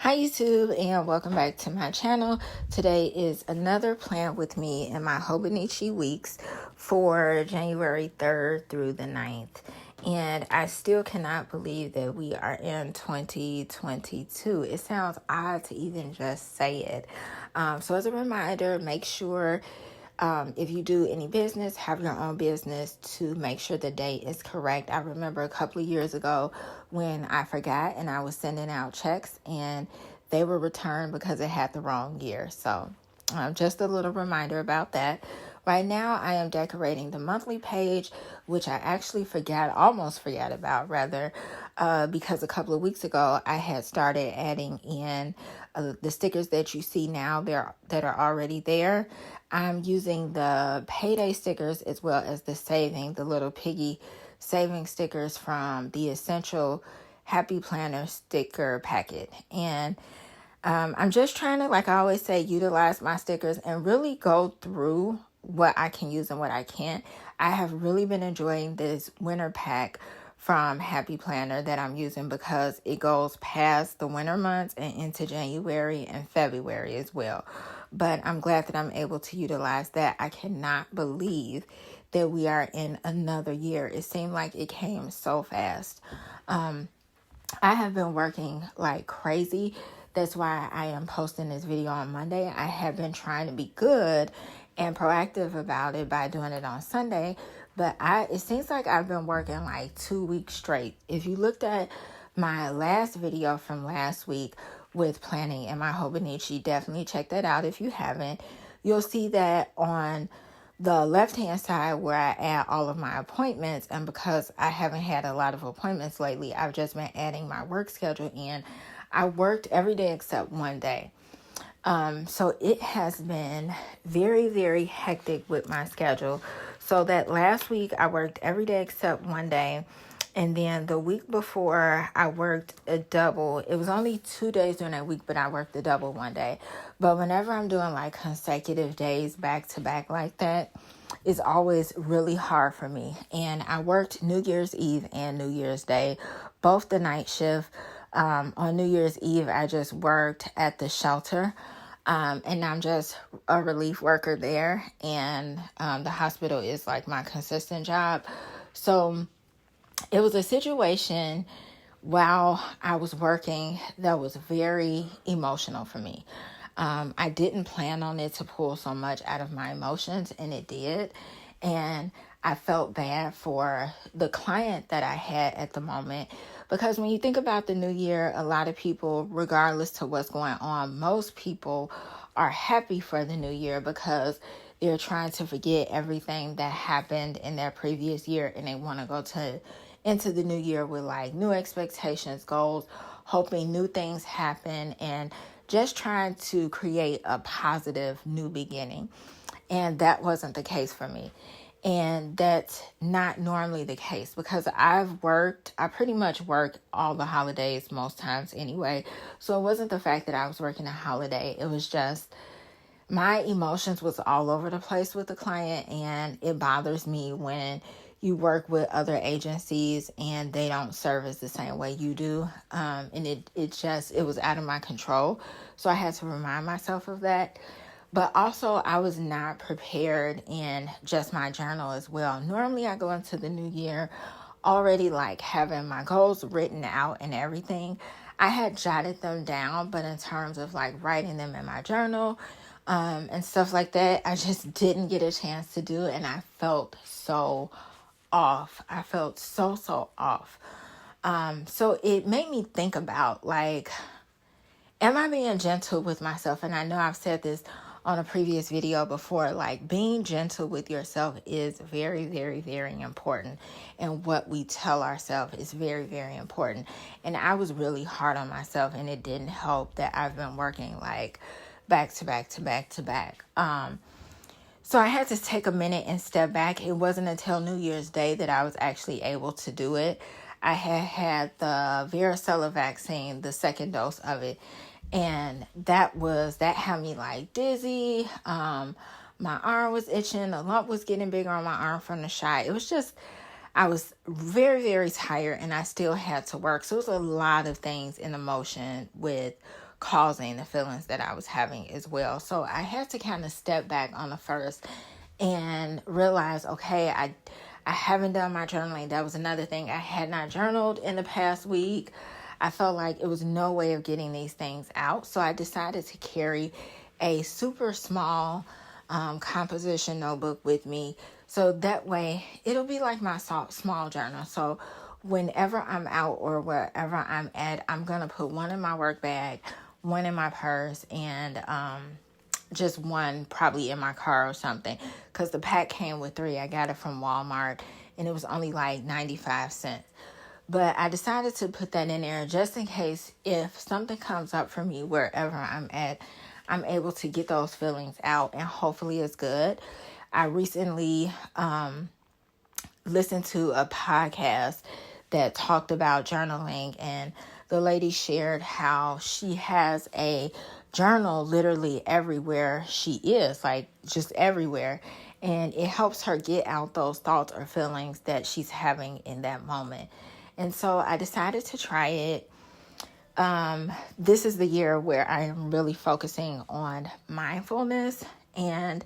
Hi YouTube, and welcome back to my channel. Today is another plan with me in my Hobonichi weeks for January 3rd through the 9th. And I still cannot believe that we are in 2022. It sounds odd to even just say it. So as a reminder, make sure if you do any business, have your own business, to make sure the date is correct. I remember a couple of years ago when I forgot and I was sending out checks and they were returned because it had the wrong year. So just a little reminder about that. Right now, I am decorating the monthly page, which I actually almost forgot about, because a couple of weeks ago, I had started adding in the stickers that you see now that are already there. I'm using the payday stickers as well as the little piggy saving stickers from the Essential Happy Planner sticker packet. And I'm just trying to, like I always say, utilize my stickers and really go through what I can use and what I can't. I have really been enjoying this winter pack from Happy Planner that I'm using because it goes past the winter months and into January and February as well. But I'm glad that I'm able to utilize that. I cannot believe that we are in another year. It seemed like it came so fast. I have been working like crazy. That's why I am posting this video on Monday. I have been trying to be good and proactive about it by doing it on Sunday. But it seems like I've been working like 2 weeks straight. If you looked at my last video from last week with planning in my Hobonichi, definitely check that out if you haven't. You'll see that on the left-hand side where I add all of my appointments, and because I haven't had a lot of appointments lately, I've just been adding my work schedule in. I worked every day except one day. So it has been very, very hectic with my schedule. So that last week I worked every day except one day. And then the week before I worked a double. It was only 2 days during that week, but I worked a double one day. But whenever I'm doing like consecutive days back to back like that, it's always really hard for me. And I worked New Year's Eve and New Year's Day, both the night shift. On New Year's Eve, I just worked at the shelter. And I'm just a relief worker there. And the hospital is like my consistent job. So it was a situation while I was working that was very emotional for me. I didn't plan on it to pull so much out of my emotions, and it did. And I felt bad for the client that I had at the moment, because when you think about the new year, a lot of people, regardless to what's going on, most people are happy for the new year because they're trying to forget everything that happened in their previous year, and they want to go into the new year with like new expectations, goals, hoping new things happen, and just trying to create a positive new beginning. And that wasn't the case for me. And that's not normally the case because I pretty much work all the holidays most times anyway. So it wasn't the fact that I was working a holiday. It was just my emotions was all over the place with the client, and it bothers me when you work with other agencies and they don't service the same way you do. And it was out of my control. So I had to remind myself of that. But also I was not prepared in just my journal as well. Normally I go into the new year already like having my goals written out and everything. I had jotted them down, but in terms of like writing them in my journal, and stuff like that, I just didn't get a chance to do. And I felt so off. I felt so off. So it made me think about like, am I being gentle with myself? And I know I've said this on a previous video before, like being gentle with yourself is very, very, very important. And what we tell ourselves is very, very important. And I was really hard on myself, and it didn't help that I've been working like back to back to back to back. So I had to take a minute and step back. It wasn't until New Year's Day that I was actually able to do it. I had the varicella vaccine, the second dose of it. And that had me like dizzy. My arm was itching. The lump was getting bigger on my arm from the shot. It was just, I was very, very tired, and I still had to work. So it was a lot of things in motion with causing the feelings that I was having as well. So I had to kind of step back on the first and realize, okay, I haven't done my journaling. That was another thing. I had not journaled in the past week. I felt like it was no way of getting these things out. So I decided to carry a super small composition notebook with me. So that way it'll be like my small journal. So whenever I'm out or wherever I'm at, I'm going to put one in my work bag, one in my purse, and just one probably in my car or something, because the pack came with 3. I got it from Walmart and it was only like 95 cents. But I decided to put that in there just in case if something comes up for me wherever I'm at, I'm able to get those feelings out, and hopefully it's good. I recently listened to a podcast that talked about journaling, and the lady shared how she has a journal literally everywhere she is, like just everywhere. And it helps her get out those thoughts or feelings that she's having in that moment. And so I decided to try it. This is the year where I am really focusing on mindfulness, and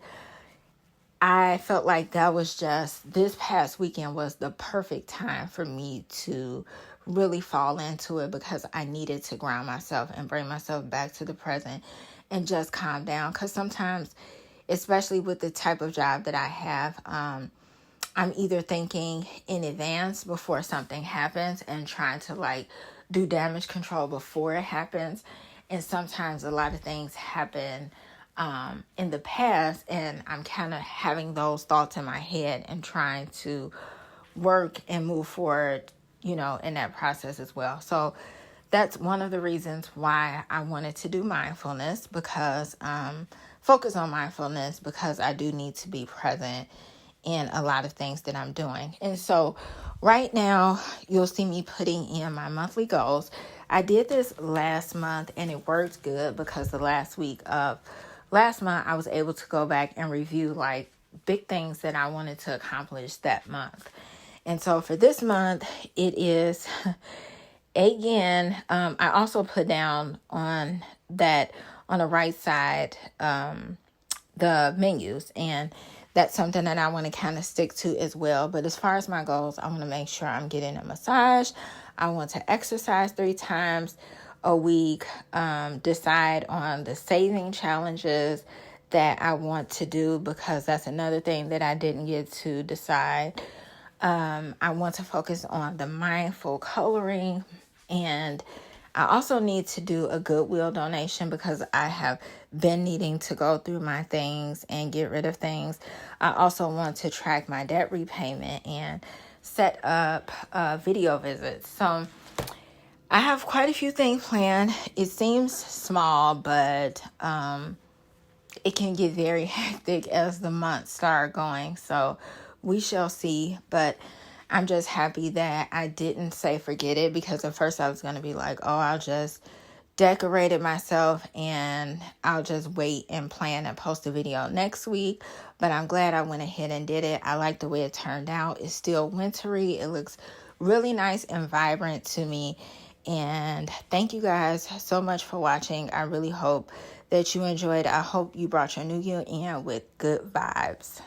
I felt like that was just, this past weekend was the perfect time for me to really fall into it, because I needed to ground myself and bring myself back to the present and just calm down. Because sometimes, especially with the type of job that I have, I'm either thinking in advance before something happens and trying to like do damage control before it happens. And sometimes a lot of things happen in the past, and I'm kind of having those thoughts in my head and trying to work and move forward, in that process as well. So that's one of the reasons why I wanted to do mindfulness, because focus on mindfulness, because I do need to be present in a lot of things that I'm doing. And so right now you'll see me putting in my monthly goals. I did this last month and it worked good, because the last week of last month I was able to go back and review like big things that I wanted to accomplish that month. And so for this month, it is, again, I also put down on the right side, the menus, and that's something that I want to kind of stick to as well. But as far as my goals, I want to make sure I'm getting a massage. I want to exercise 3 times a week, decide on the saving challenges that I want to do, because that's another thing that I didn't get to decide. I want to focus on the mindful coloring, and I also need to do a Goodwill donation, because I have been needing to go through my things and get rid of things. I also want to track my debt repayment and set up video visits. So I have quite a few things planned. It seems small, but it can get very hectic as the months start going. So we shall see. But I'm just happy that I didn't say forget it, because at first I was going to be like, oh, I'll just decorate it myself and I'll just wait and plan and post a video next week. But I'm glad I went ahead and did it. I like the way it turned out. It's still wintry. It looks really nice and vibrant to me. And thank you guys so much for watching. I really hope that you enjoyed. I hope you brought your new year in with good vibes.